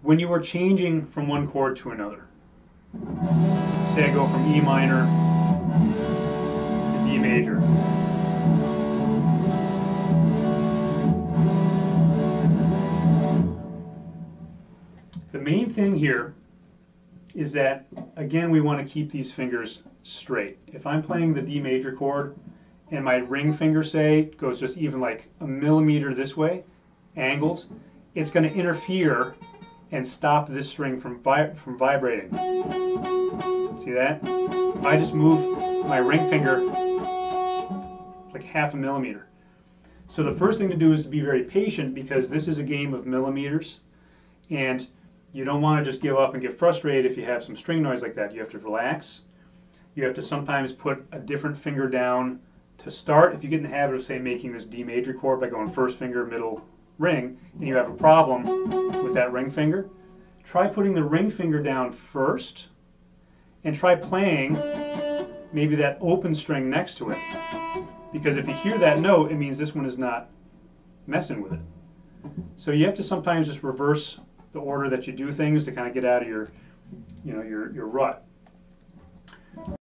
when you are changing from one chord to another, say I go from E minor to D major. The main thing here is that, again, we want to keep these fingers straight. If I'm playing the D major chord and my ring finger, say, goes just even like a millimeter this way, angles, it's going to interfere and stop this string from vibrating. See that? If I just move my ring finger like half a millimeter. So the first thing to do is to be very patient, because this is a game of millimeters, and you don't want to just give up and get frustrated if you have some string noise like that. You have to relax. You have to sometimes put a different finger down to start. If you get in the habit of, say, making this D major chord by going first finger, middle, ring, and you have a problem with that ring finger, try putting the ring finger down first and try playing maybe that open string next to it. Because if you hear that note, it means this one is not messing with it. So you have to sometimes just reverse the order that you do things to kind of get out of your, your rut.